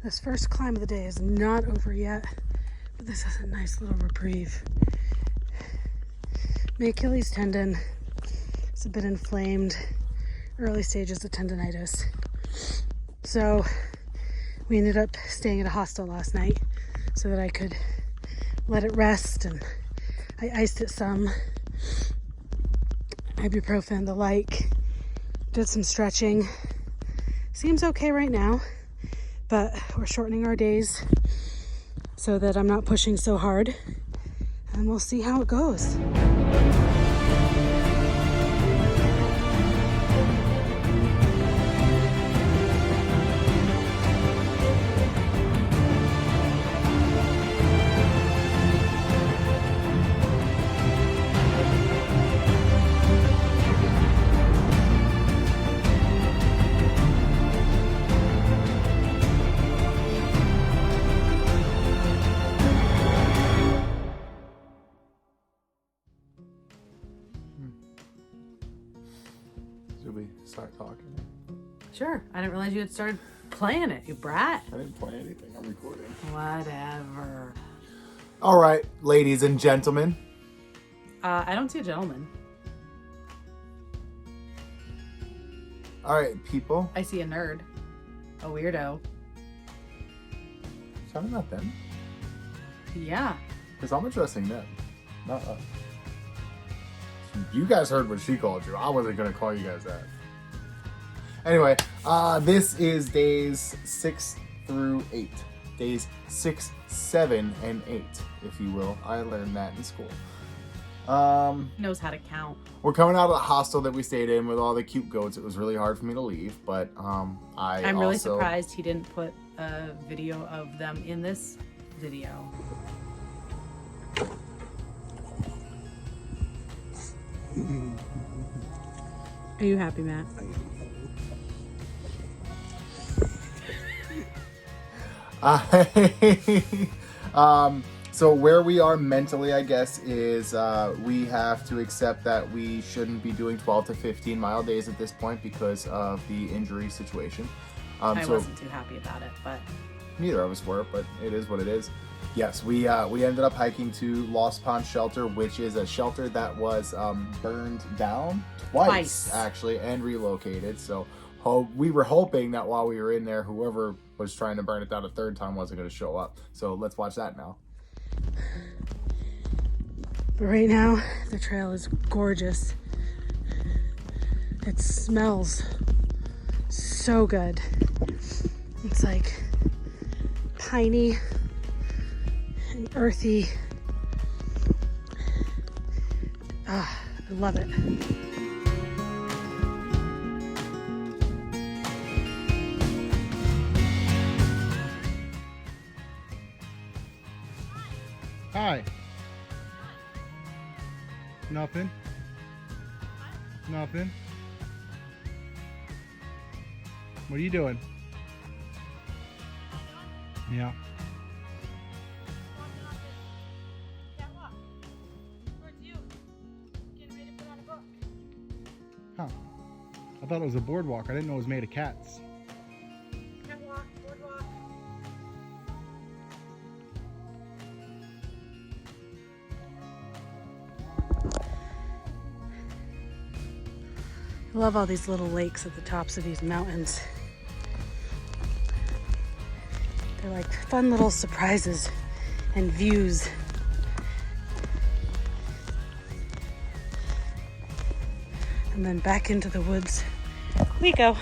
This first climb of the day is not over yet, but this is a nice little reprieve. My Achilles tendon is a bit inflamed, early stages of tendonitis. So we ended up staying at a hostel last night so that I could let it rest, and I iced it some, ibuprofen, the like, did some stretching. Seems okay right now, but we're shortening our days so that I'm not pushing so hard, and we'll see how it goes. Should we start talking? Sure. I didn't realize you had started playing it, you brat. I didn't play anything. I'm recording. Whatever. All right, ladies and gentlemen. I don't see a gentleman. All right, people. I see a nerd. A weirdo. Sounding not them. Yeah. Because I'm addressing them, not us. You guys heard what she called you. I wasn't going to call you guys that. Anyway, this is days 6 through 8. Days 6, 7, and 8, if you will. I learned that in school. Knows how to count. We're coming out of the hostel that we stayed in with all the cute goats. It was really hard for me to leave, but I'm really surprised he didn't put a video of them in this video. Are you happy, Matt? So where we are mentally, I guess, is we have to accept that we shouldn't be doing 12 to 15 mile days at this point because of the injury situation. I wasn't too happy about it, but neither of us were, but it is what it is. Yes, we ended up hiking to Lost Pond Shelter, which is a shelter that was burned down twice actually and relocated. So we were hoping that while we were in there, whoever was trying to burn it down a third time wasn't going to show up. So let's watch that now. But right now, the trail is gorgeous. It smells so good. It's like piney and earthy. I love it. Hi. Nothing. Nothing. What are you doing? Yeah. Huh. I thought it was a boardwalk. I didn't know it was made of cats. Catwalk, boardwalk. I love all these little lakes at the tops of these mountains. They're like fun little surprises and views. And then back into the woods we go.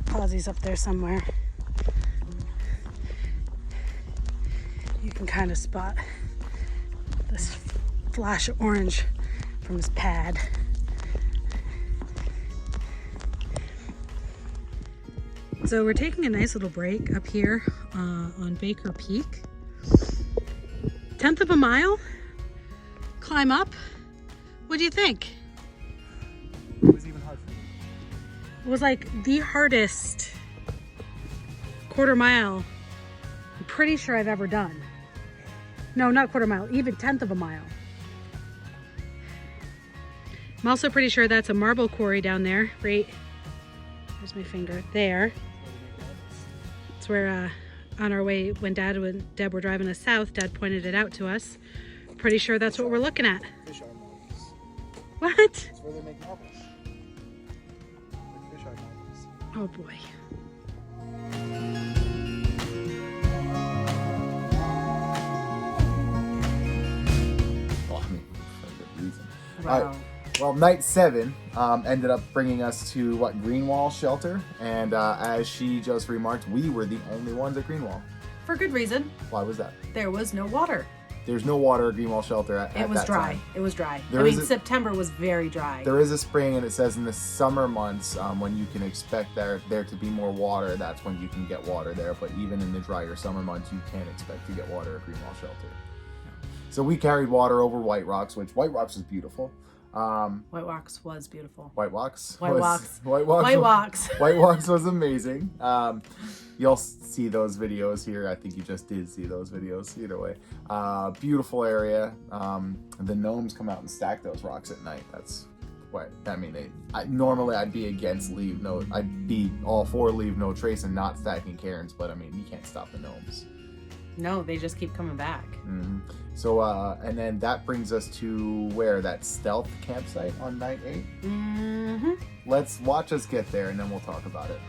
Possy's up there somewhere. You can kind of spot this flash of orange from his pad. So we're taking a nice little break up here on Baker Peak. 1/10 of a mile, climb up. What do you think? It was even hard for me. It was like the hardest quarter mile I'm pretty sure I've ever done. No, not quarter mile, even 1/10 of a mile. I'm also pretty sure that's a marble quarry down there, right? Where's my finger? There. It's where on our way when Deb were driving us south, Dad pointed it out to us. Pretty sure that's what we're looking at. Fish eye marbles. What? That's where they make marbles. Like fish eye marbles. Oh boy. Well, I mean, for good reason. Wow. All right. Well, night 7 ended up bringing us to Greenwall Shelter, and as she just remarked, we were the only ones at Greenwall. For good reason. Why was that? There was no water. There's no water at Greenwall Shelter at It was that dry. time. It was dry. There I is mean, a- September was very dry. There is a spring, and it says in the summer months when you can expect there to be more water. That's when you can get water there. But even in the drier summer months, you can't expect to get water at Greenwall Shelter. So we carried water over White Rocks, which White Rocks was beautiful. White Rocks was beautiful. White Rocks. White Rocks. White Rocks. White Rocks. White Rocks was amazing. You'll see those videos here. I think you just did see those videos. Either way, beautiful area. The gnomes come out and stack those rocks at night. That's what I mean. Normally I'd be against leave no. I'd be all for leave no trace and not stacking cairns, but I mean you can't stop the gnomes. No, they just keep coming back. Mm-hmm. So and then that brings us to where that stealth campsite on night 8. Mm-hmm. Let's watch us get there, and then we'll talk about it.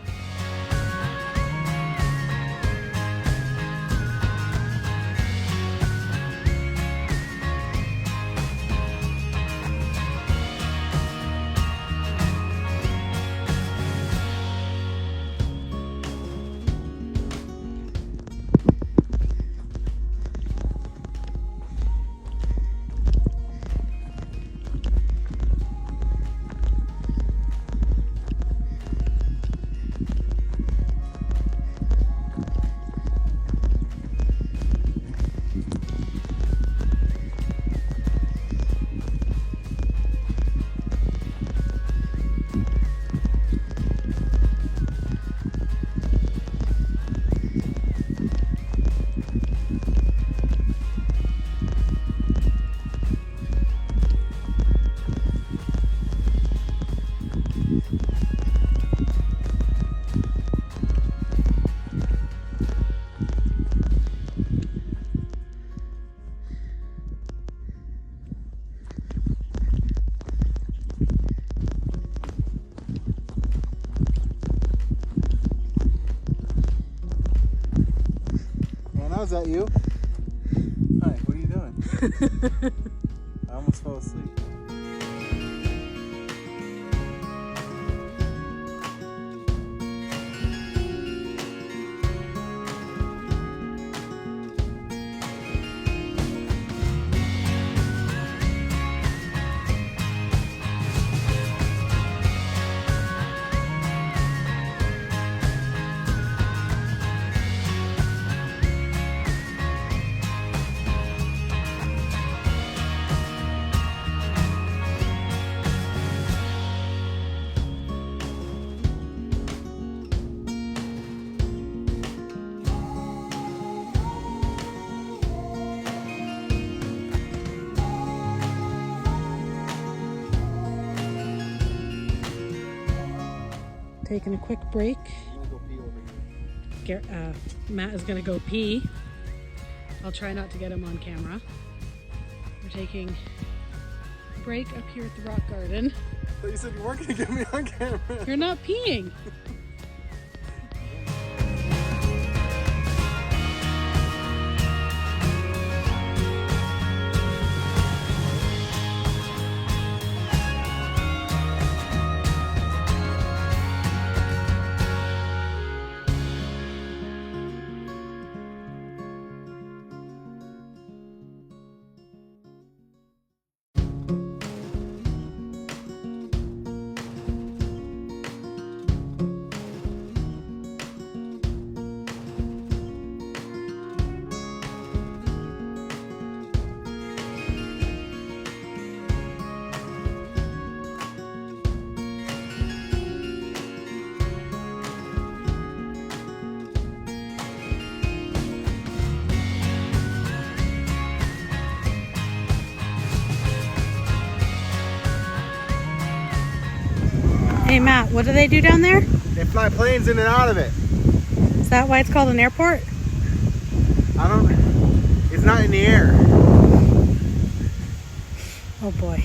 Is that you? Hi, what are you doing? I almost fell asleep. Taking a quick break. I'm gonna go pee over here. Matt is gonna go pee. I'll try not to get him on camera. We're taking a break up here at the rock garden. I thought you said you weren't gonna get me on camera. You're not peeing. Hey Matt, what do they do down there? They fly planes in and out of it. Is that why it's called an airport? It's not in the air. Oh boy.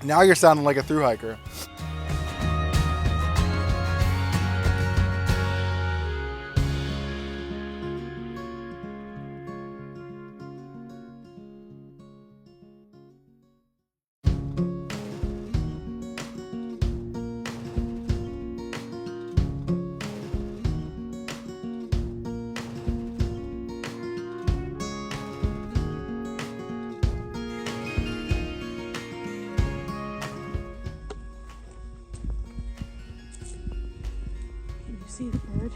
Now you're sounding like a thru hiker. Can you see the bird?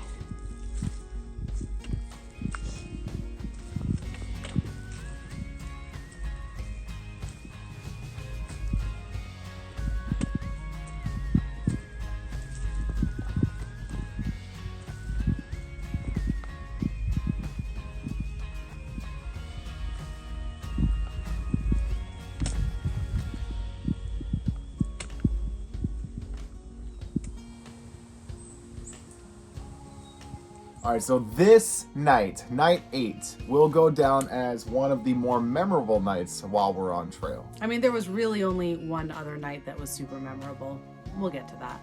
All right, so this night, night 8, will go down as one of the more memorable nights while we're on trail. I mean, there was really only one other night that was super memorable. We'll get to that.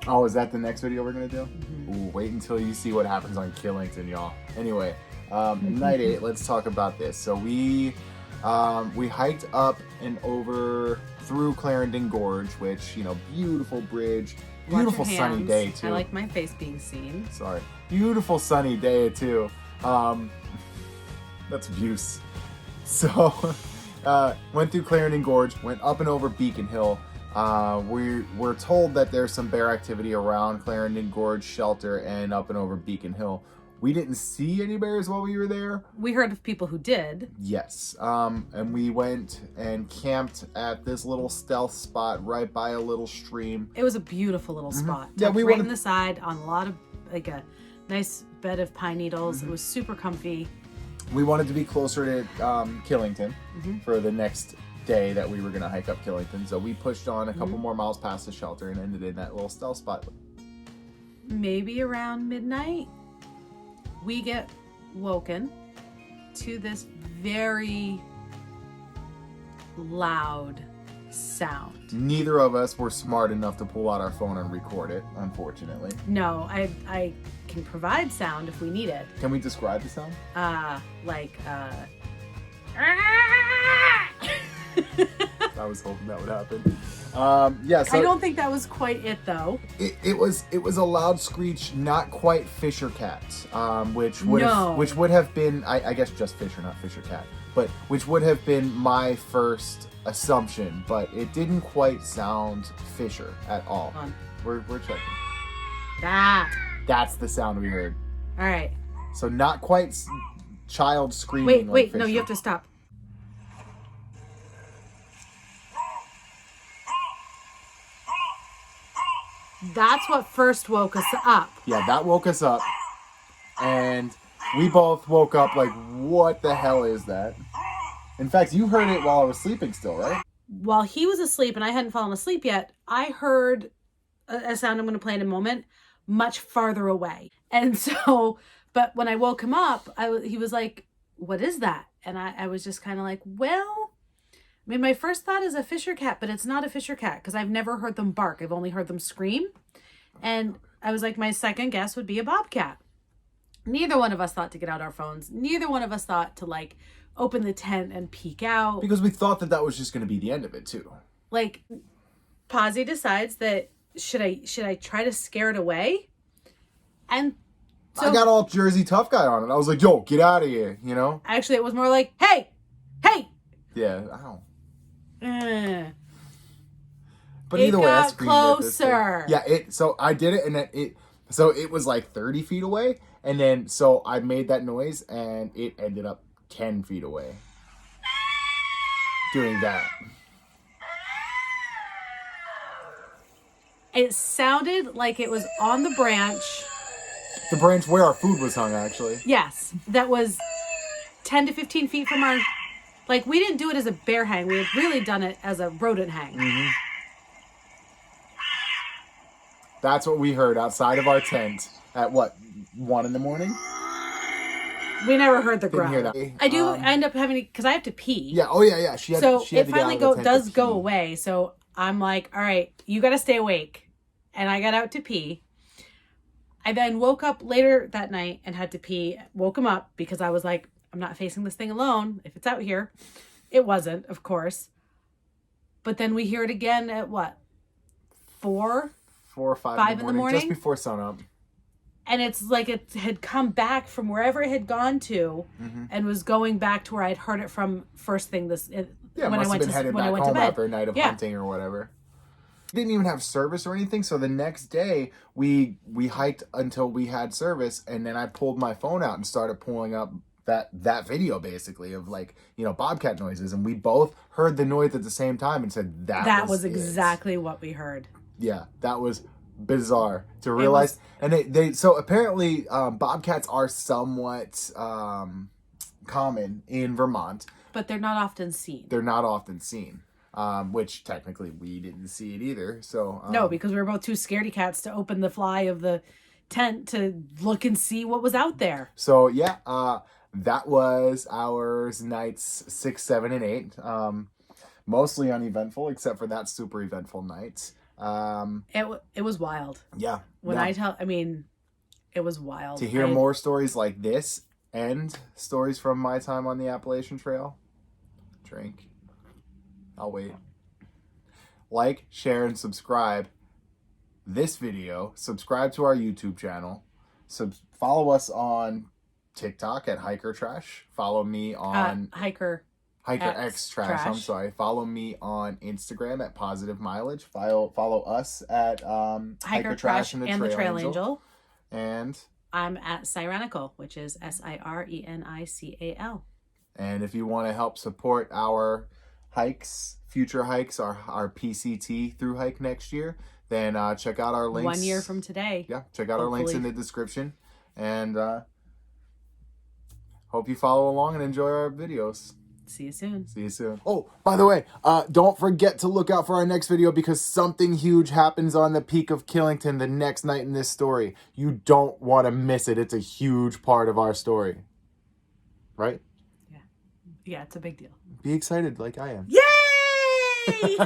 Oh, is that the next video we're gonna do? Ooh, wait until you see what happens on Killington, y'all. Anyway, night 8, let's talk about this. So we hiked up and over through Clarendon Gorge, which, you know, beautiful bridge, beautiful Watch your sunny hands. day too. I like my face being seen. Sorry. Beautiful sunny day too. That's abuse. So, went through Clarendon Gorge, went up and over Beacon Hill. We're told that there's some bear activity around Clarendon Gorge Shelter and up and over Beacon Hill. We didn't see any bears while we were there. We heard of people who did. Yes. And we went and camped at this little stealth spot right by a little stream. It was a beautiful little spot. Yeah, Tucked we right wanted- in the side on a lot of, like a nice bed of pine needles. It was super comfy. We wanted to be closer to Killington for the next day that we were going to hike up Killington. So we pushed on a couple more miles past the shelter and ended in that little stealth spot. Maybe around midnight, we get woken to this very loud sound. Neither of us were smart enough to pull out our phone and record it, unfortunately. No, I can provide sound if we need it. Can we describe the sound? I was hoping that would happen. Yeah, so I don't think that was quite it though. it was a loud screech, not quite Fisher cat, which would No. have been I guess just Fisher, not Fisher cat, but which would have been my first assumption, but it didn't quite sound Fisher at all. Hold on. We're checking. Ah. That's the sound we heard. All right. So not quite child screaming. Wait, like no, you Fisher. have to stop. That's what first woke us up. Yeah, that woke us up, and we both woke up like, what the hell is that? In fact, you heard it while I was sleeping still, right? While he was asleep and I hadn't fallen asleep yet, I heard a sound I'm going to play in a moment much farther away. And so, but when I woke him up, he was like, what is that? And I was just kind of like, well, I mean, my first thought is a Fisher cat, but it's not a Fisher cat because I've never heard them bark. I've only heard them scream. And I was like, my second guess would be a bobcat. Neither one of us thought to get out our phones. Neither one of us thought to like open the tent and peek out. Because we thought that was just going to be the end of it too. Like, Posy decides that should I try to scare it away? And I got all Jersey tough guy on it. I was like, yo, get out of here, you know? Actually, it was more like, hey, hey. Yeah, ow. Uh, But It either way, I got screamed at this thing. closer. Yeah, so I did it, and then it was like 30 feet away, and then so I made that noise, and it ended up 10 feet away. Doing that. it sounded like it was on the branch. The branch where our food was hung, actually. Yes, that was 10 to 15 feet from our... Like, we didn't do it as a bear hang. We had really done it as a rodent hang. Mm-hmm. That's what we heard outside of our tent at, what, 1 in the morning? We never heard the Didn't growl. hear that. I do end up having to... Because I have to pee. Yeah, oh yeah. She had So to get it finally out of the tent does to go pee. away. So I'm like, all right, you got to stay awake. And I got out to pee. I then woke up later that night and had to pee. Woke him up because I was like, I'm not facing this thing alone if it's out here. It wasn't, of course. But then we hear it again at what? 4? 4 or 5 in the morning? Just before sunup. And it's like it had come back from wherever it had gone to and was going back to where I'd heard it from first thing Yeah, when I must went have been to headed when I back went to home bed. after a night of Yeah. hunting or whatever. Didn't even have service or anything, so the next day we hiked until we had service, and then I pulled my phone out and started pulling up that video basically of, like, you know, bobcat noises, and we both heard the noise at the same time and said that was it. exactly what we heard. Yeah, that was bizarre to realize. And they so apparently bobcats are somewhat common in Vermont. But they're not often seen. They're not often seen. Which technically we didn't see it either. So No, because we were both too scaredy cats to open the fly of the tent to look and see what was out there. So yeah, that was our nights 6, 7, and 8. Mostly uneventful, except for that super eventful night. It was wild. Yeah. When yeah. it was wild. To hear more stories like this and stories from my time on the Appalachian Trail, drink. I'll wait. Like, share, and subscribe this video. Subscribe to our YouTube channel. Follow us on TikTok at Hiker Trash. Follow me on Hiker X Trash. I'm sorry. Follow me on Instagram at Positive Mileage. Follow us at Hiker Trash and the Trail Angel. And I'm at Sirenical, which is SIRENICAL. And if you want to help support our hikes, future hikes, our PCT through hike next year, then check out our links. 1 year from today. Yeah, check out our links in the description. And hope you follow along and enjoy our videos. See you soon. See you soon. Oh, by the way, don't forget to look out for our next video because something huge happens on the Peak of Killington the next night in this story. You don't want to miss it. It's a huge part of our story. Right? Yeah, it's a big deal. Be excited like I am. Yay!